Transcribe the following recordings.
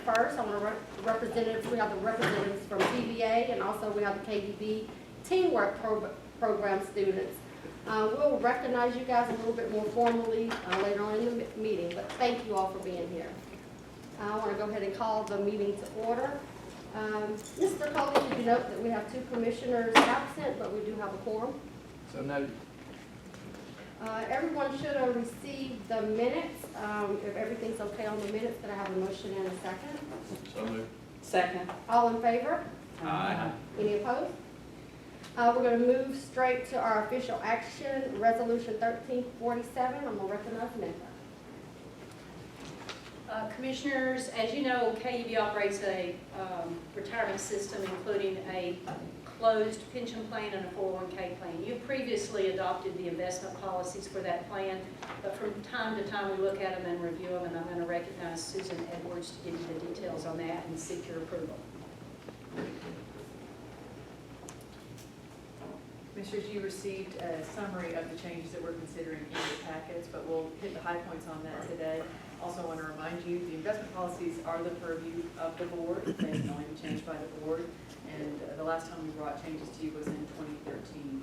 first. I want to representatives. We have the representatives from PBA, and also we have the KUB Teamwork Program students. We'll recognize you guys a little bit more formally later on in the meeting, but thank you all for being here. I want to go ahead and call the meeting to order. Mr. Coley, did you note that we have 2 commissioners absent, but we do have a quorum? So noted. Everyone should have received the minutes. If everything's okay on the minutes, could I have a motion and a second? So moved. Second. All in favor? Aye. Any opposed? We're going to move straight to our official action, Resolution 1347. I'm going to recognize Samantha. Commissioners, as you know, KUB operates a retirement system including a closed pension plan and a 401k plan. You previously adopted the investment policies for that plan, but from time to time we look at them and review them, and I'm going to recognize Susan Edwards to give you the details on that and seek your approval. Commissioners, you received a summary of the changes that we're considering in your packets, but we'll hit the high points on that today. Also want to remind you, the investment policies are the purview of the board. They can only be changed by the board. And the last time we brought changes to you was in 2013.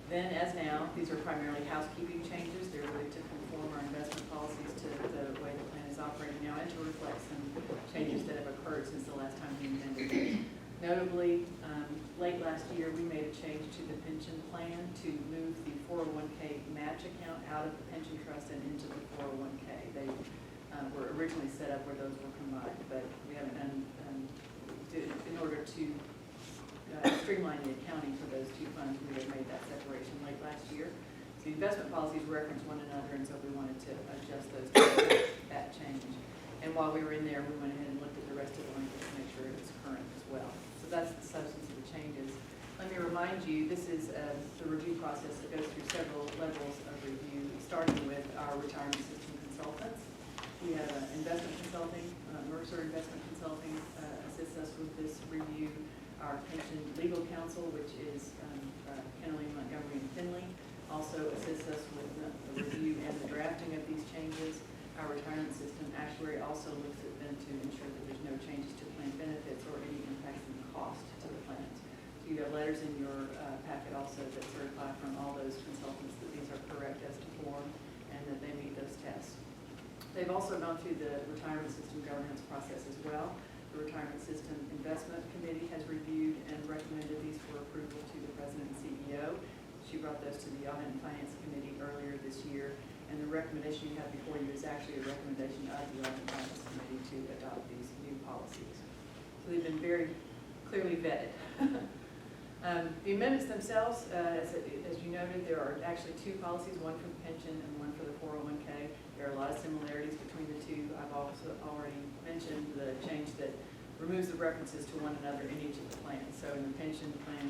Then, as now, these are primarily housekeeping changes. They're really to conform our investment policies to the way the plan is operating now and to reflect some changes that have occurred since the last time we amended it. Notably, late last year, we made a change to the pension plan to move the 401k match account out of the pension trust and into the 401k. They were originally set up where those were combined, but we haven't done, in order to streamline the accounting for those 2 funds, we have made that separation late last year. So the investment policies reference one another, and so we wanted to adjust those to that change. And while we were in there, we went ahead and looked at the rest of the language to make sure it was current as well. So that's the substance of the changes. Let me remind you, this is the review process that goes through several levels of review, starting with our retirement system consultants. We have investment consulting, Mercer Investment Consulting assists us with this review. Our pension legal counsel, which is Kennelly, Montgomery, and Finley, also assists us with the review and the drafting of these changes. Our retirement system actuary also looks at them to ensure that there's no changes to plan benefits or any impacts in cost to the plans. So you have letters in your packet also that certify from all those consultants that these are correct as to form and that they meet those tests. They've also gone through the retirement system governance process as well. The Retirement System Investment Committee has reviewed and recommended these for approval to the President and CEO. She brought those to the Audit and Finance Committee earlier this year, and the recommendation you have before you is actually a recommendation of the Audit and Finance Committee to adopt these new policies. So they've been very clearly vetted. The amendments themselves, as you noted, there are actually 2 policies, one for the pension and one for the 401k. There are a lot of similarities between the 2. I've also already mentioned the change that removes the references to one another in each of the plans. So in the pension plan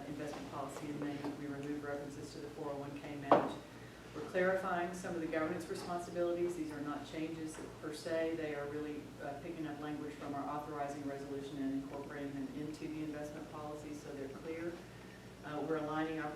investment policy amendment, we remove references to the 401k match. We're clarifying some of the governance responsibilities. These are not changes per se. They are really picking up language from our authorizing resolution and incorporating them into the investment policy so they're clear. We're aligning our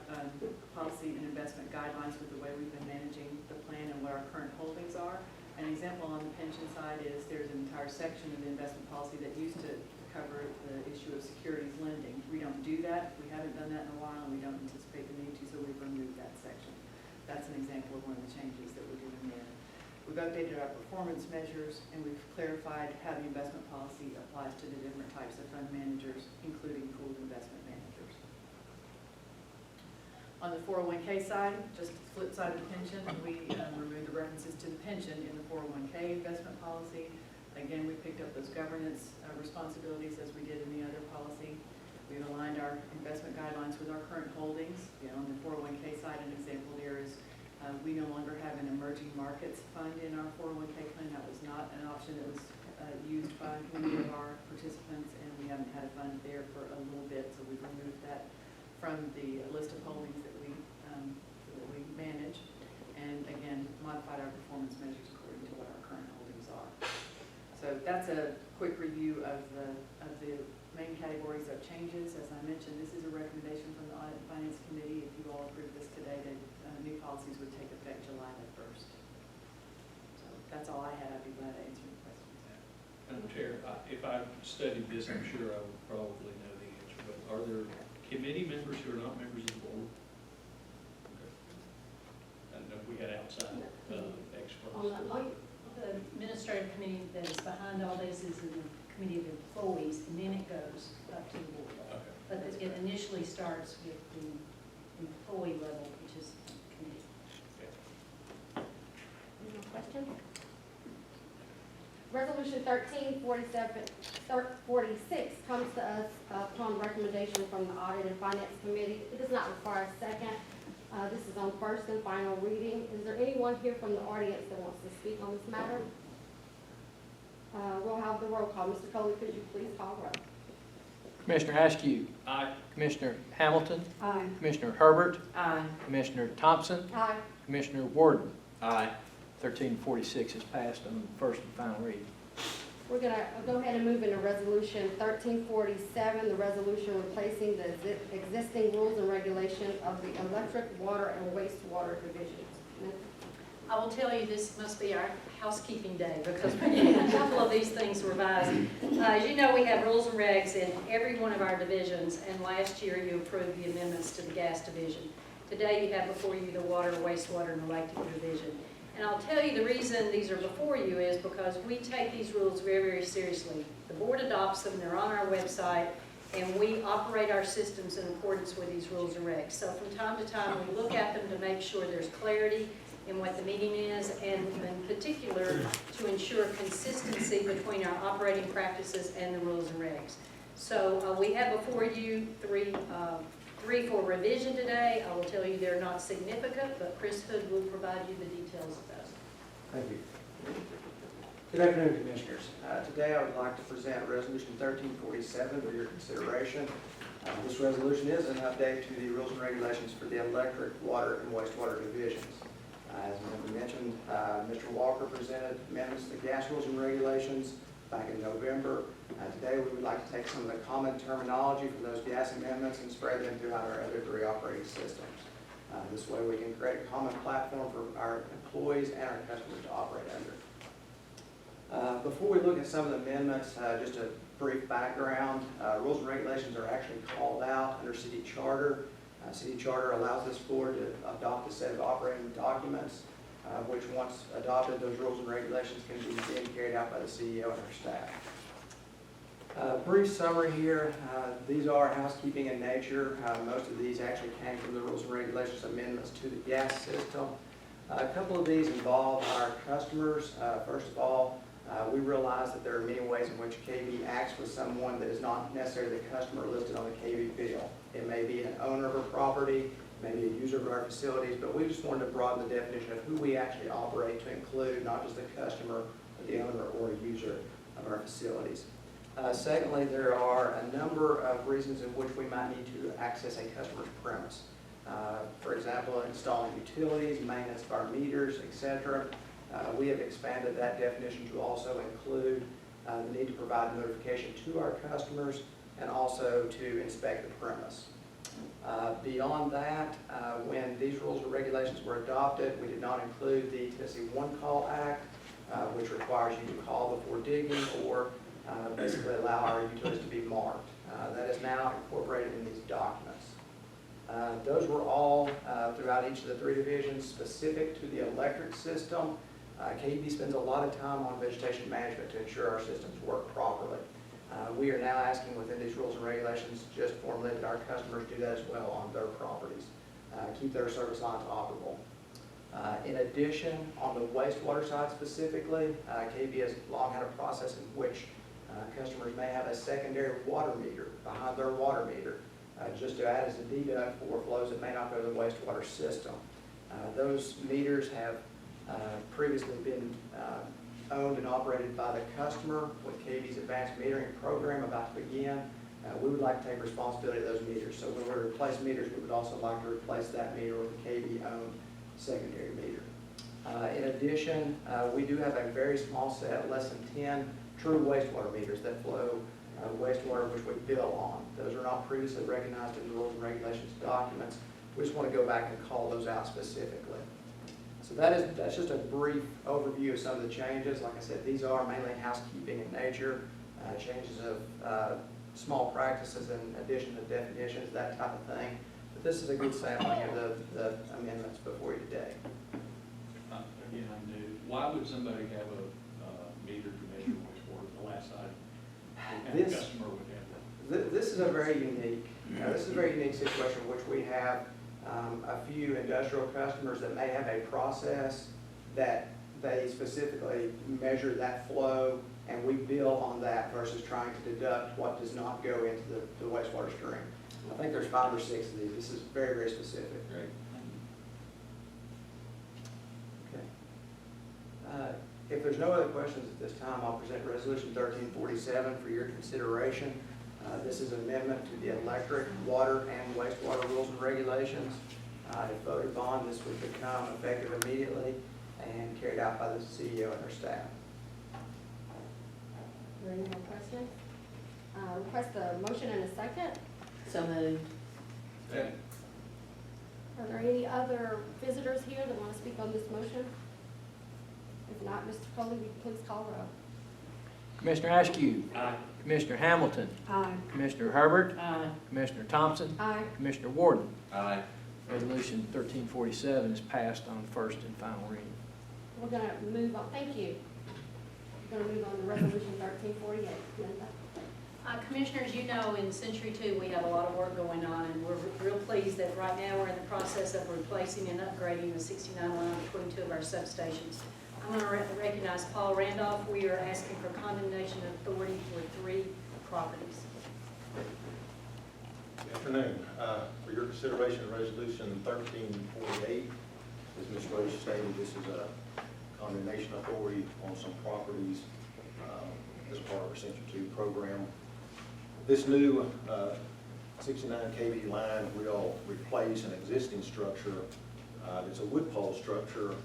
policy and investment guidelines with the way we've been managing the plan and what our current holdings are. An example on the pension side is there's an entire section of the investment policy that used to cover the issue of securities lending. We don't do that. We haven't done that in a while, and we don't anticipate the need to, so we've removed that section. That's an example of one of the changes that we're doing there. We've updated our performance measures, and we've clarified how the investment policy applies to the different types of fund managers, including pooled investment managers. On the 401k side, just the flip side of the pension, we removed the references to the pension in the 401k investment policy. Again, we picked up those governance responsibilities as we did in the other policy. We've aligned our investment guidelines with our current holdings. On the 401k side, an example there is we no longer have an emerging markets fund in our 401k plan. That was not an option that was used by many of our participants, and we haven't had a fund there for a little bit, so we've removed that from the list of holdings that we manage, and again, modified our performance measures according to what our current holdings are. So that's a quick review of the main categories of changes. As I mentioned, this is a recommendation from the Audit and Finance Committee. If you all approve this today, the new policies would take effect July the 1st. So that's all I had. I'd be glad to answer any questions. Madam Chair, if I studied this, I'm sure I would probably know the answer, but are there committee members who are not members of the board? Okay. I didn't know if we had outside experts. On that note, The administrative committee that is behind all this is the committee of employees, and then it goes up to the board level. Okay. But it initially starts with the employee level, which is the committee. any more questions? Resolution 1346 comes to us upon recommendation from the Audit and Finance Committee. It does not require a second. This is on first and final reading. Is there anyone here from the audience that wants to speak on this matter? We'll have the roll call. Mr. Coley, could you please call roll? Commissioner Askew. Aye. Commissioner Hamilton. Aye. Commissioner Herbert. Aye. Commissioner Thompson. Aye. Commissioner Warden. Aye. 1346 is passed on first and final reading. We're going to go ahead and move into Resolution 1347, the resolution replacing the existing rules and regulations of the electric, water, and wastewater divisions. I will tell you, this must be our housekeeping day, because we're getting a couple of these things revised. As you know, we have rules and regs in every one of our divisions, and last year you approved the amendments to the gas division. Today you have before you the water, wastewater, and electric division. And I'll tell you the reason these are before you is because we take these rules very, very seriously. The board adopts them, they're on our website, and we operate our systems in accordance with these rules and regs. So from time to time, we look at them to make sure there's clarity in what the meaning is, and in particular, to ensure consistency between our operating practices and the rules and regs. So we have before you three for revision today. I will tell you they're not significant, but Chris Hood will provide you the details of those. Thank you. Good afternoon, Commissioners. Today I would like to present Resolution 1347 for your consideration. This resolution is an update to the rules and regulations for the electric, water, and wastewater divisions. As mentioned, Mr. Walker presented amendments to the gas rules and regulations back in November. Today we would like to take some of the common terminology from those gas amendments and spread them throughout our other three operating systems. This way we can create a common platform for our employees and our customers to operate under. Before we look at some of the amendments, just a brief background. Rules and regulations are actually called out under city charter. City charter allows this board to adopt a set of operating documents, which once adopted, those rules and regulations can be then carried out by the CEO and our staff. Brief summary here. These are housekeeping in nature. Most of these actually came from the rules and regulations amendments to the gas system. A couple of these involve our customers. First of all, we realize that there are many ways in which KB acts with someone that is not necessarily the customer listed on the KB bill. It may be an owner of a property, maybe a user of our facilities, but we just wanted to broaden the definition of who we actually operate to include not just the customer, but the owner or user of our facilities. Secondly, there are a number of reasons in which we might need to access a customer's premise. For example, installing utilities, maintenance of our meters, etc. We have expanded that definition to also include the need to provide notification to our customers and also to inspect the premise. Beyond that, when these rules and regulations were adopted, we did not include the Tennessee One Call Act, which requires you to call before digging or basically allow our utilities to be marked. That is now incorporated in these documents. Those were all throughout each of the three divisions specific to the electric system. KUB spends a lot of time on vegetation management to ensure our systems work properly. We are now asking within these rules and regulations just formally that our customers do that as well on their properties, keep their service lines operable. In addition, on the wastewater side specifically, KUB has long had a process in which customers may have a secondary water meter behind their water meter, just to add as a deduct for flows that may not go to the wastewater system. Those meters have previously been owned and operated by the customer. With KUB's advanced metering program about to begin, we would like to take responsibility of those meters. So when we replace meters, we would also like to replace that meter with a KUB-owned secondary meter. In addition, we do have a very small set, less than 10 true wastewater meters that flow wastewater which we bill on. Those are not previously recognized in the rules and regulations documents. We just want to go back and call those out specifically. So that's just a brief overview of some of the changes. Like I said, these are mainly housekeeping in nature, changes of small practices in addition to definitions, that type of thing. But this is a good sampling of the amendments before you today. Again, I'm new. Why would somebody have a meter to measure wastewater? The last I, what kind of customer would have that? This is a very unique, situation in which we have a few industrial customers that may have a process that they specifically measure that flow, and we bill on that versus trying to deduct what does not go into the wastewater stream. I think there's 5 or 6 of these. This is very, very specific. Great. Okay. If there's no other questions at this time, I'll present Resolution 1347 for your consideration. This is an amendment to the electric, water, and wastewater rules and regulations. If voted upon, this would become effective immediately and carried out by the CEO and her staff. Are there any more questions? Request a motion and a second. So moved. Okay. Are there any other visitors here that want to speak on this motion? If not, Mr. Coley, will you please call roll? Commissioner Askew. Aye. Commissioner Hamilton. Aye. Commissioner Herbert. Aye. Commissioner Thompson. Aye. Commissioner Warden. Aye. Resolution 1347 is passed on first and final reading. We're gonna move on, thank you. We're gonna move on to Resolution 1348. Linda? Commissioners, you know, in Century 2, we have a lot of work going on, and we're real pleased that right now we're in the process of replacing and upgrading the 69 line between 2 of our substations. I'm going to recognize Paul Randolph. We are asking for condemnation authority for 3 properties. Good afternoon. For your consideration, Resolution 1348, as Ms. Rose stated, this is a condemnation authority on some properties as part of our Century 2 program. This new 69 kV line will replace an existing structure. It's a wood pole structure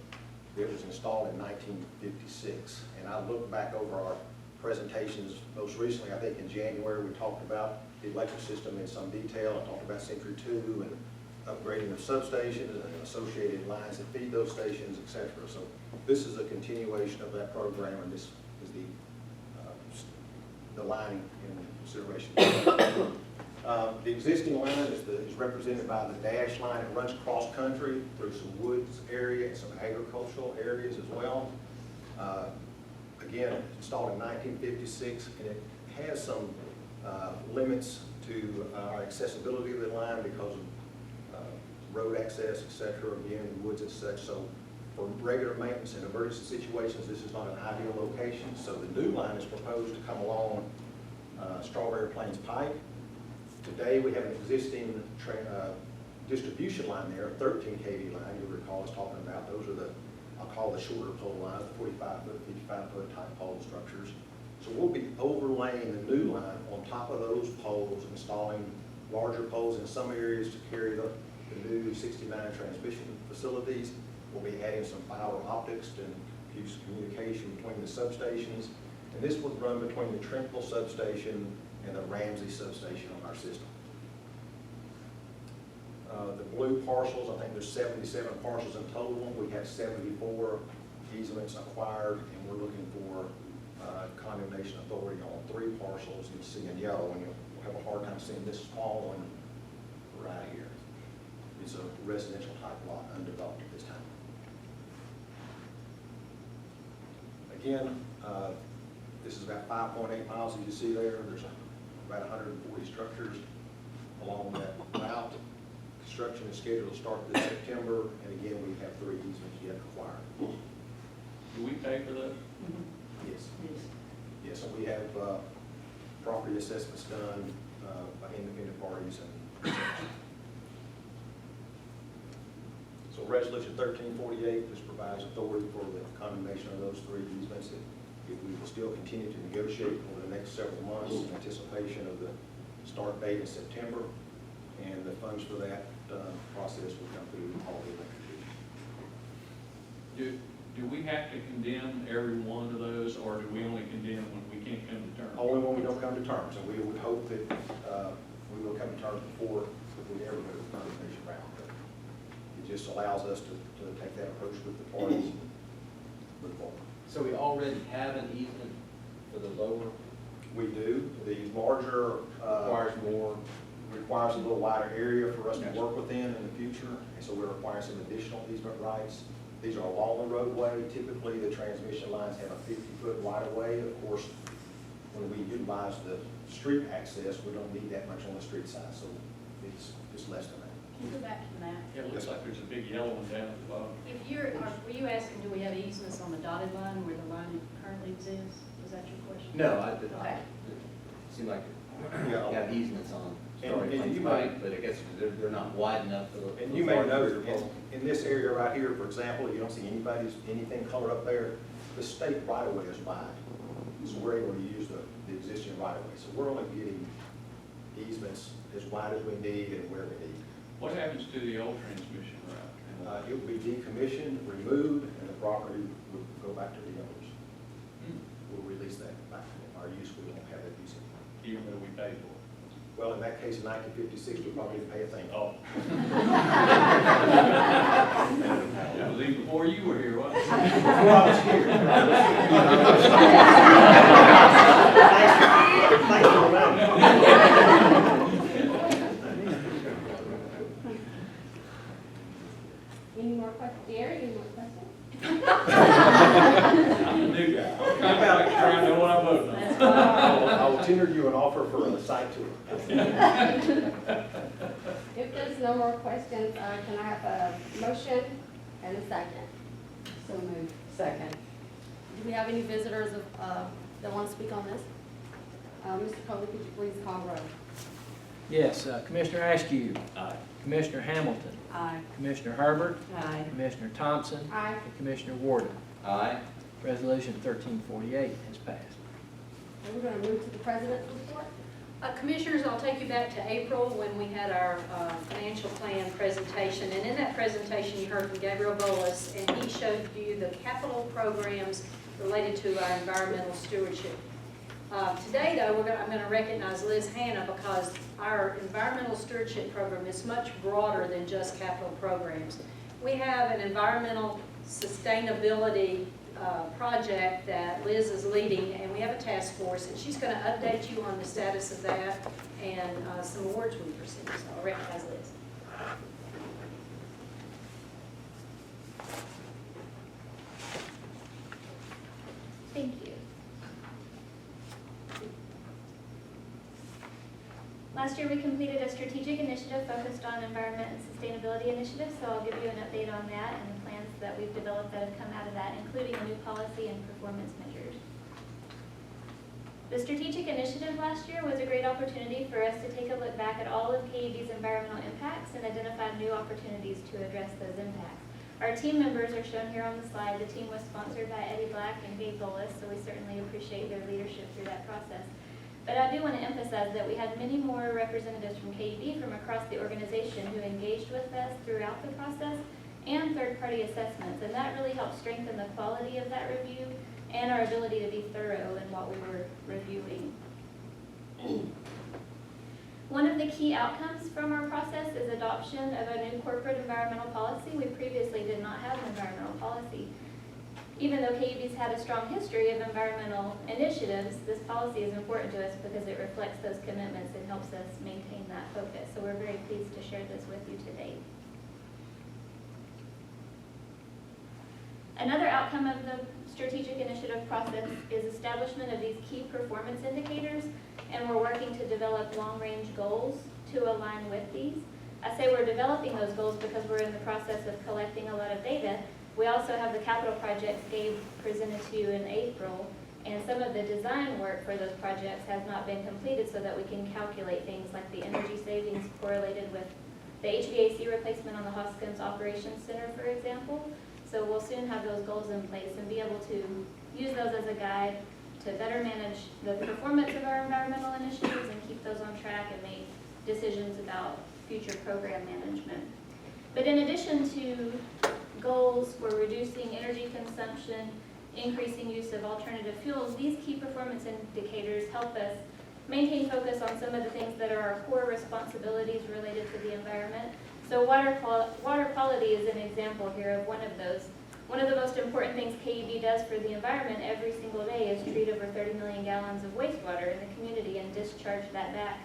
that was installed in 1956. And I looked back over our presentations most recently, I think in January, we talked about the electric system in some detail. I talked about Century 2 and upgrading of substations and associated lines that feed those stations, et cetera. So this is a continuation of that program, and this is the line in consideration. The existing line is represented by the dash line. It runs cross-country through some woods area and some agricultural areas as well. Again, installed in 1956, and it has some limits to our accessibility of the line because of road access, et cetera, again, in woods and such. So for regular maintenance and emergency situations, this is not an ideal location. So the new line is proposed to come along Strawberry Plains Pike. Today, we have an existing distribution line there, a 13 kV line, you'll recall us talking about. Those are the, I'll call the shorter pole lines, the 45-foot, 55-foot type pole structures. So we'll be overlaying the new line on top of those poles, installing larger poles in some areas to carry the new 69 transmission facilities. We'll be adding some fiber optics to use communication between the substations. And this would run between the Trentville substation and the Ramsey substation on our system. The blue parcels, I think there's 77 parcels in total. We have 74 easements acquired, and we're looking for condemnation authority on 3 parcels you see in yellow, and you'll have a hard time seeing this small one right here. It's a residential type lot, undeveloped at this time. Again, this is about 5.8 miles, as you see there. There's about 140 structures along that route. Construction is scheduled to start this September, and again, we have 3 easements yet acquired. Do we pay for that? Yes. Yes, and we have property assessments done by independent parties and so Resolution 1348 just provides authority for the condemnation of those 3 easements. We will still continue to negotiate over the next several months in anticipation of the start date in September, and the funds for that process will come through all the electric division. Do we have to condemn every one of those, or do we only condemn when we can't come to terms? Only when we don't come to terms, and we would hope that we will come to terms before we ever go to the condemnation round. But it just allows us to take that approach with the parties and move forward. So we already have an easement for the lower, We do. The larger requires a little wider area for us to work within in the future, and so we're requiring some additional easement rights. These are along the roadway. Typically, the transmission lines have a 50-foot right-of-way. Of course, when we utilize the street access, we don't need that much on the street side, so it's just less than that. Can you go back to the map? Yeah, it looks like there's a big yellow one down at the bottom. If were you asking, do we have easements on the dotted line where the line currently exists? Was that your question? no, I did Okay. it seemed like Yeah. we have easements on And Starry Plains you Pike, might- but I guess they're not wide enough for the. And you may note, in this area right here, for example, you don't see anything colored up there. The state right-of-way is wide, so we're able to use the existing right-of-way. So we're only getting easements as wide as we need and where we need. What happens to the old transmission route? It will be decommissioned, removed, and the property would go back to the owners. We'll release that back to them. Our use, we won't have that use anymore. Even though we paid for it? Well, in that case, in 1956, we probably didn't pay a thing. Oh. That was even before you were here, wasn't it? Before I was here. Thanks for reminding me. Any more questions? Gary, any more questions? I'm the new guy. I'm trying to know what I'm voting on. That's fine. I will tender you an offer for a site tour. If there's no more questions, can I have a motion and a second? So moved. Second. Do we have any visitors that want to speak on this? Mr. Coley, could you please call roll? Yes, Commissioner Askew. Aye. Commissioner Hamilton. Aye. Commissioner Herbert. Aye. Commissioner Thompson. Aye. And Commissioner Warden. Aye. Resolution 1348 has passed. And we're going to move to the president's report. Commissioners, I'll take you back to April when we had our financial plan presentation. And in that presentation, you heard from Gabriel Bolus, and he showed you the capital programs related to our environmental stewardship. Today, though, I'm going to recognize Liz Hanna because our environmental stewardship program is much broader than just capital programs. We have an environmental sustainability project that Liz is leading, and we have a task force, and she's going to update you on the status of that and some awards we've received. So I'll recognize Liz. Thank you. Last year, we completed a strategic initiative focused on environment and sustainability initiatives, so I'll give you an update on that and the plans that we've developed that have come out of that, including a new policy and performance measures. The strategic initiative last year was a great opportunity for us to take a look back at all of KUB's environmental impacts and identify new opportunities to address those impacts. Our team members are shown here on the slide. The team was sponsored by Eddie Black and Gabe Bolus, so we certainly appreciate their leadership through that process. But I do want to emphasize that we had many more representatives from KUB from across the organization who engaged with us throughout the process and third-party assessments, and that really helped strengthen the quality of that review and our ability to be thorough in what we were reviewing. One of the key outcomes from our process is adoption of a new corporate environmental policy. We previously did not have an environmental policy. Even though KUB's had a strong history of environmental initiatives, this policy is important to us because it reflects those commitments and helps us maintain that focus. So we're very pleased to share this with you today. Another outcome of the strategic initiative process is establishment of these key performance indicators, and we're working to develop long-range goals to align with these. I say we're developing those goals because we're in the process of collecting a lot of data. We also have the capital projects Gabe presented to you in April, and some of the design work for those projects has not been completed so that we can calculate things like the energy savings correlated with the HVAC replacement on the Hoskins Operations Center, for example. So we'll soon have those goals in place and be able to use those as a guide to better manage the performance of our environmental initiatives and keep those on track and make decisions about future program management. But in addition to goals for reducing energy consumption, increasing use of alternative fuels, these key performance indicators help us maintain focus on some of the things that are our core responsibilities related to the environment, So water quality is an example here of one of those. One of the most important things KUB does for the environment every single day is treat over 30 million gallons of wastewater in the community and discharge that back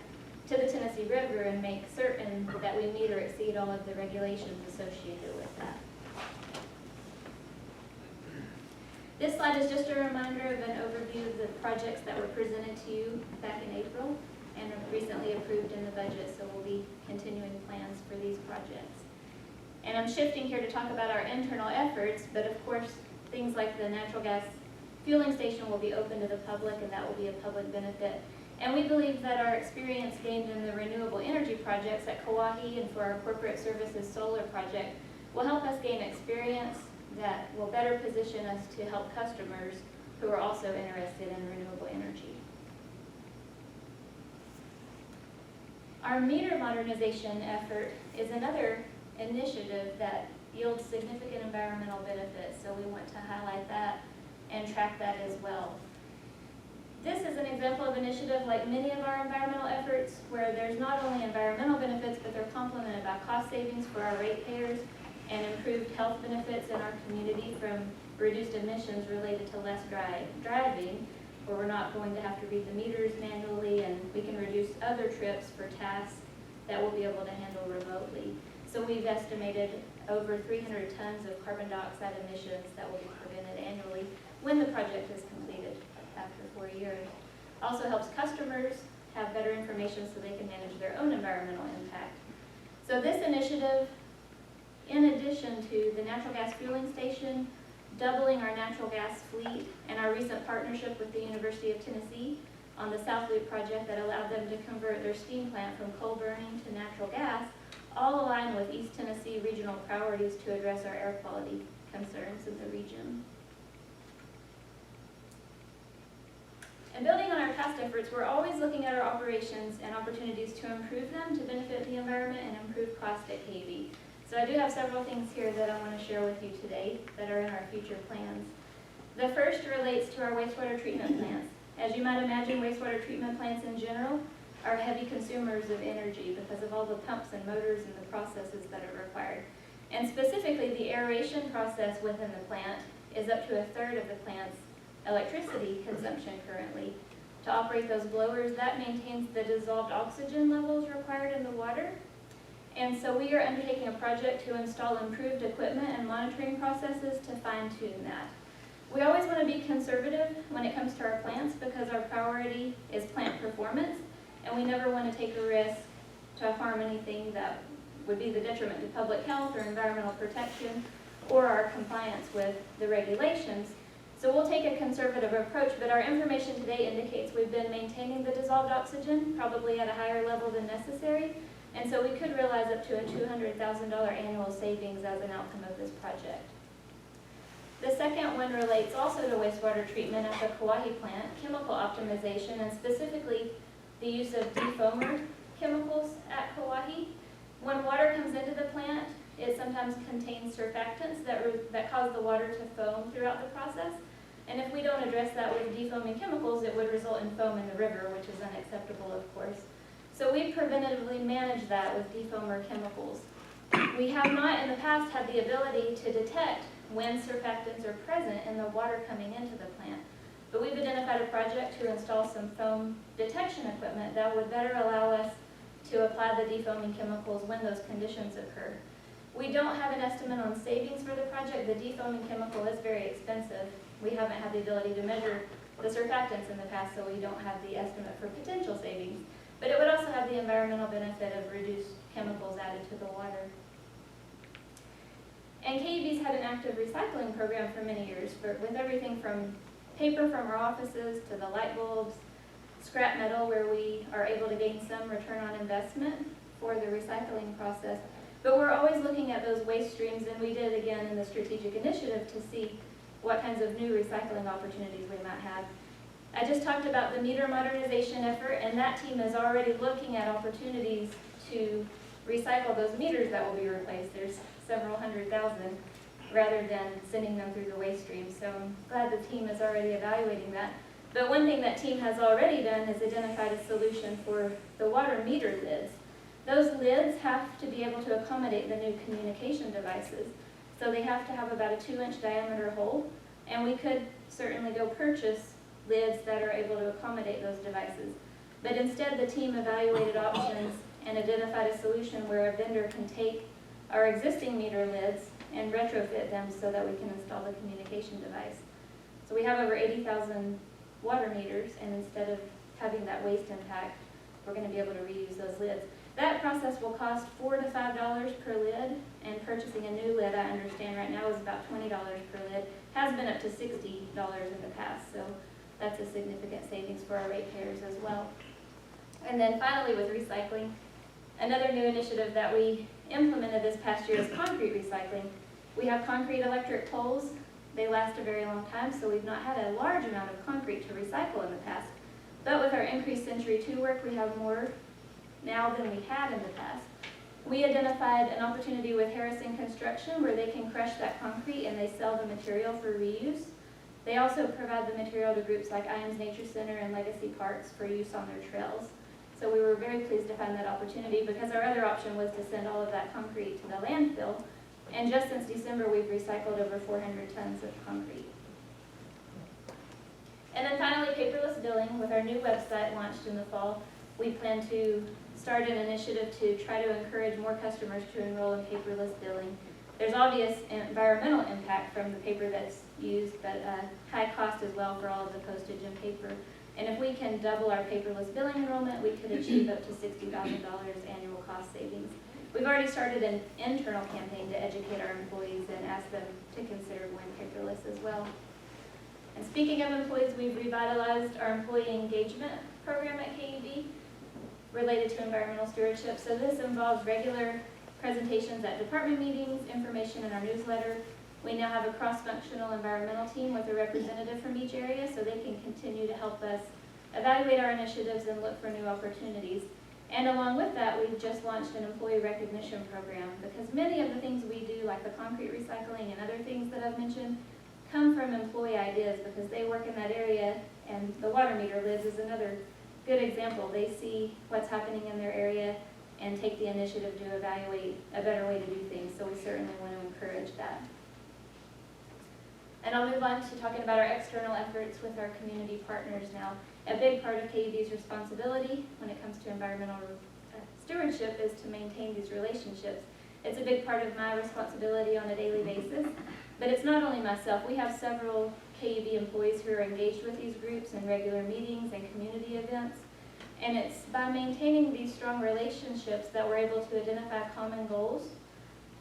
to the Tennessee River and make certain that we meet or exceed all of the regulations associated with that. This slide is just a reminder of an overview of the projects that were presented to you back in April and recently approved in the budget, so we'll be continuing plans for these projects. And I'm shifting here to talk about our internal efforts, but of course, things like the natural gas fueling station will be open to the public, and that will be a public benefit. And we believe that our experience gained in the renewable energy projects at Kauai and for our corporate services solar project will help us gain experience that will better position us to help customers who are also interested in renewable energy. Our meter modernization effort is another initiative that yields significant environmental benefits, so we want to highlight that and track that as well. This is an example of initiative like many of our environmental efforts where there's not only environmental benefits, but they're complemented by cost savings for our ratepayers and improved health benefits in our community from reduced emissions related to less driving, where we're not going to have to read the meters manually, and we can reduce other trips for tasks that we'll be able to handle remotely. So we've estimated over 300 tons of carbon dioxide emissions that will be prevented annually when the project is completed after 4 years. Also helps customers have better information so they can manage their own environmental impact. So this initiative, in addition to the natural gas fueling station, doubling our natural gas fleet, and our recent partnership with the University of Tennessee on the South Loop project that allowed them to convert their steam plant from coal burning to natural gas, all align with East Tennessee regional priorities to address our air quality concerns in the region. And building on our past efforts, we're always looking at our operations and opportunities to improve them to benefit the environment and improve cost at KUB. So I do have several things here that I want to share with you today that are in our future plans. The first relates to our wastewater treatment plants. As you might imagine, wastewater treatment plants in general are heavy consumers of energy because of all the pumps and motors and the processes that are required. And specifically, the aeration process within the plant is up to 1/3 of the plant's electricity consumption currently. To operate those blowers, that maintains the dissolved oxygen levels required in the water. And so we are undertaking a project to install improved equipment and monitoring processes to fine-tune that. We always want to be conservative when it comes to our plants because our priority is plant performance, and we never want to take a risk to harm anything that would be the detriment to public health or environmental protection or our compliance with the regulations. So we'll take a conservative approach, but our information today indicates we've been maintaining the dissolved oxygen, probably at a higher level than necessary, and so we could realize up to a $200,000 annual savings as an outcome of this project. The second one relates also to wastewater treatment at the Kauai plant, chemical optimization, and specifically the use of defoamer chemicals at Kauai. When water comes into the plant, it sometimes contains surfactants that cause the water to foam throughout the process. And if we don't address that with defoaming chemicals, it would result in foam in the river, which is unacceptable, of course. So we preventatively manage that with defoamer chemicals. We have not in the past had the ability to detect when surfactants are present in the water coming into the plant. But we've identified a project to install some foam detection equipment that would better allow us to apply the defoaming chemicals when those conditions occur. We don't have an estimate on savings for the project. The defoaming chemical is very expensive. We haven't had the ability to measure the surfactants in the past, so we don't have the estimate for potential savings. But it would also have the environmental benefit of reduced chemicals added to the water. And KUB's had an active recycling program for many years, with everything from paper from our offices to the light bulbs, scrap metal where we are able to gain some return on investment for the recycling process. But we're always looking at those waste streams, and we did again in the strategic initiative to see what kinds of new recycling opportunities we might have. I just talked about the meter modernization effort, and that team is already looking at opportunities to recycle those meters that will be replaced. There's several 100,000 rather than sending them through the waste stream. So I'm glad the team is already evaluating that. But one thing that team has already done is identified a solution for the water meter lids. Those lids have to be able to accommodate the new communication devices. So they have to have about a 2-inch diameter hole, and we could certainly go purchase lids that are able to accommodate those devices. But instead, the team evaluated options and identified a solution where a vendor can take our existing meter lids and retrofit them so that we can install the communication device. So we have over 80,000 water meters, and instead of having that waste impact, we're going to be able to reuse those lids. That process will cost $4 to $5 per lid, and purchasing a new lid, I understand right now, is about $20 per lid. Has been up to $60 in the past, so that's a significant savings for our ratepayers as well. And then finally, with recycling, another new initiative that we implemented this past year is concrete recycling. We have concrete electric poles. They last a very long time, so we've not had a large amount of concrete to recycle in the past. But with our increased Century 2 work, we have more now than we had in the past. We identified an opportunity with Harrison Construction where they can crush that concrete and they sell the material for reuse. They also provide the material to groups like Iams Nature Center and Legacy Parks for use on their trails. So we were very pleased to find that opportunity because our other option was to send all of that concrete to the landfill. And just since December, we've recycled over 400 tons of concrete. And then finally, paperless billing. With our new website launched in the fall, we plan to start an initiative to try to encourage more customers to enroll in paperless billing. There's obvious environmental impact from the paper that's used, but high cost as well for all of the postage and paper. And if we can double our paperless billing enrollment, we could achieve up to $60,000 annual cost savings. We've already started an internal campaign to educate our employees and ask them to consider going paperless as well. And speaking of employees, we've revitalized our employee engagement program at KUB related to environmental stewardship. So this involves regular presentations at department meetings, information in our newsletter. We now have a cross-functional environmental team with a representative from each area so they can continue to help us evaluate our initiatives and look for new opportunities. And along with that, we've just launched an employee recognition program because many of the things we do, like the concrete recycling and other things that I've mentioned, come from employee ideas because they work in that area, and the water meter lids is another good example. They see what's happening in their area and take the initiative to evaluate a better way to do things, so we certainly want to encourage that. And I'll move on to talking about our external efforts with our community partners now. A big part of KUB's responsibility when it comes to environmental stewardship is to maintain these relationships. It's a big part of my responsibility on a daily basis, but it's not only myself. We have several KUB employees who are engaged with these groups in regular meetings and community events, and it's by maintaining these strong relationships that we're able to identify common goals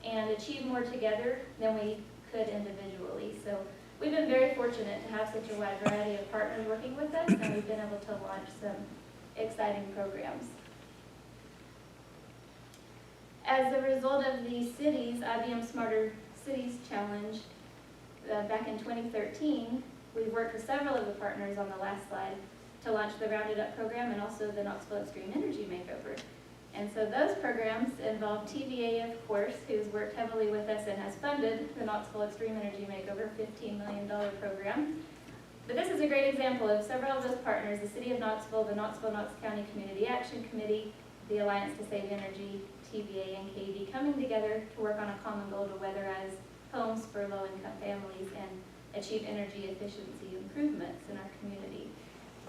and achieve more together than we could individually. So we've been very fortunate to have such a wide variety of partners working with us, and we've been able to launch some exciting programs. As a result of the city's IBM Smarter Cities Challenge back in 2013, we've worked with several of the partners on the last slide to launch the Rounded Up program and also the Knoxville Extreme Energy Makeover. And so those programs involve TVA, of course, who's worked heavily with us and has funded the Knoxville Extreme Energy Makeover $15 million program. But this is a great example of several of those partners: the City of Knoxville, the Knox County Community Action Committee, the Alliance to Save Energy, TVA, and KUB coming together to work on a common goal to weatherize homes for low-income families and achieve energy efficiency improvements in our community.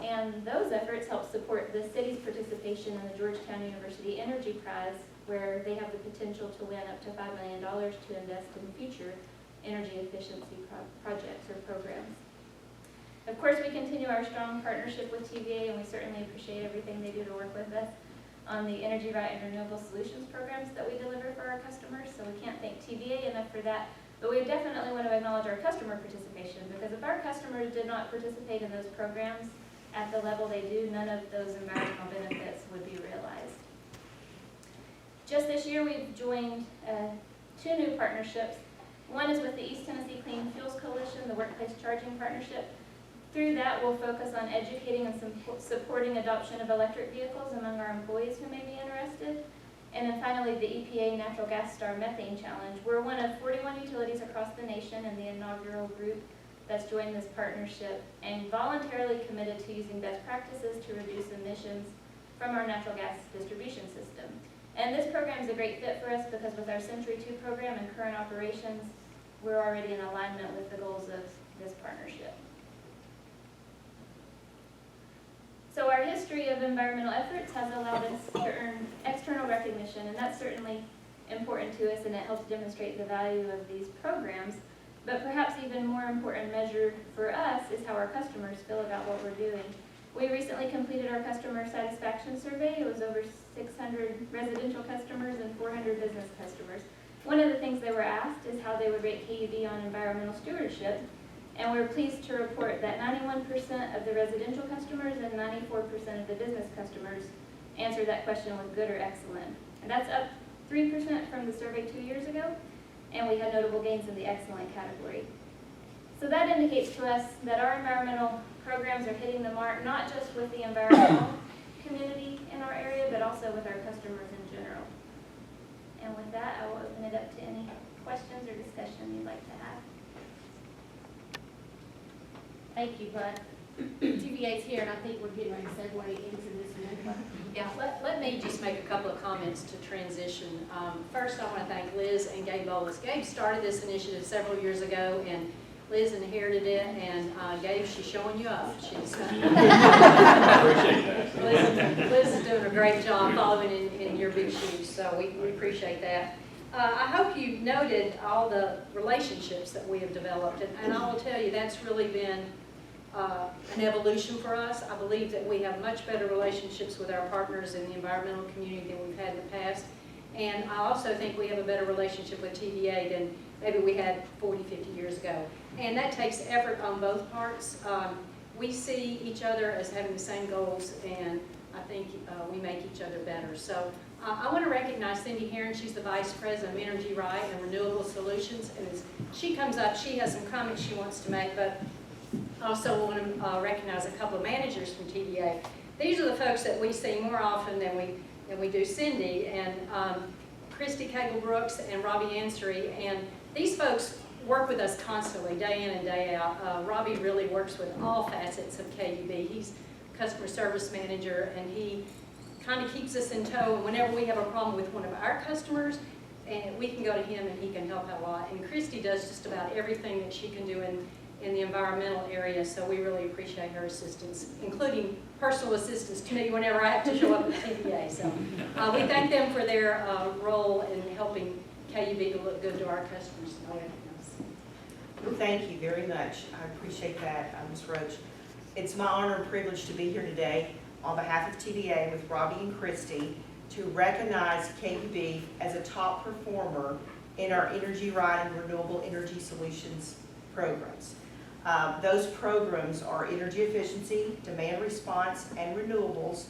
And those efforts help support the city's participation in the Georgetown University Energy Prize, where they have the potential to win up to $5 million to invest in future energy efficiency projects or programs. Of course, we continue our strong partnership with TVA, and we certainly appreciate everything they do to work with us on the Energy Right and Renewable Solutions programs that we deliver for our customers. So we can't thank TVA enough for that. But we definitely want to acknowledge our customer participation, because if our customers did not participate in those programs at the level they do, none of those environmental benefits would be realized. Just this year, we've joined 2 new partnerships. One is with the East Tennessee Clean Fuels Coalition, the Workplace Charging Partnership. Through that, we'll focus on educating and supporting adoption of electric vehicles among our employees who may be interested. And then finally, the EPA Natural Gas Star Methane Challenge. We're one of 41 utilities across the nation in the inaugural group that's joined this partnership and voluntarily committed to using best practices to reduce emissions from our natural gas distribution system. And this program is a great fit for us because with our Century 2 program and current operations, we're already in alignment with the goals of this partnership. So our history of environmental efforts has allowed us to earn external recognition, and that's certainly important to us, and it helps demonstrate the value of these programs. But perhaps even more important measure for us is how our customers feel about what we're doing. We recently completed our customer satisfaction survey. It was over 600 residential customers and 400 business customers. One of the things they were asked is how they would rate KUB on environmental stewardship. And we're pleased to report that 91% of the residential customers and 94% of the business customers answered that question with good or excellent. And that's up 3% from the survey 2 years ago, and we had notable gains in the excellent category. So that indicates to us that our environmental programs are hitting the mark, not just with the environmental community in our area, but also with our customers in general. And with that, I will open it up to any questions or discussion you'd like to have. Thank you, Bud. TVA's here, and I think we're getting ready to segue into this one. Yeah, let me just make a couple of comments to transition. First, I want to thank Liz and Gabe Bolas. Gabe started this initiative several years ago, and Liz inherited it, and Gabe, she's showing you up. She's I appreciate that. Liz is doing a great job following in your big shoes, so we appreciate that. I hope you noted all the relationships that we have developed, and I will tell you that's really been an evolution for us. I believe that we have much better relationships with our partners in the environmental community than we've had in the past. And I also think we have a better relationship with TVA than maybe we had 40, 50 years ago. And that takes effort on both parts. We see each other as having the same goals, and I think we make each other better. So I want to recognize Cindy Heron. She's the Vice President of Energy Right and Renewable Solutions. And as she comes up, she has some comments she wants to make, but I also want to recognize a couple of managers from TVA. These are the folks that we see more often than we do Cindy, and Christy Cagle-Brooks and Robbie Ansary. And these folks work with us constantly, day in and day out. Robbie really works with all facets of KUB. He's customer service manager, and he kind of keeps us in tow. And whenever we have a problem with one of our customers, and we can go to him and he can help out a lot. And Christy does just about everything that she can do in the environmental area, so we really appreciate her assistance, including personal assistance to me whenever I have to show up at TVA. So we thank them for their role in helping KUB to look good to our customers. Well, thank you very much. I appreciate that, Ms. Roach. It's my honor and privilege to be here today on behalf of TVA with Robbie and Christy to recognize KUB as a top performer in our Energy Right and Renewable Energy Solutions programs. Those programs are energy efficiency, demand response, and renewables.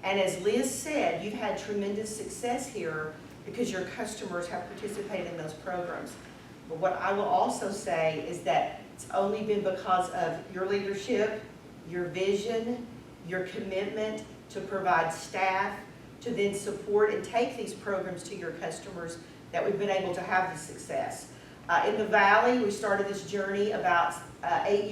And as Liz said, you've had tremendous success here because your customers have participated in those programs. But what I will also say is that it's only been because of your leadership, your vision, your commitment to provide staff, to then support and take these programs to your customers that we've been able to have the success. In the Valley, we started this journey about 8 years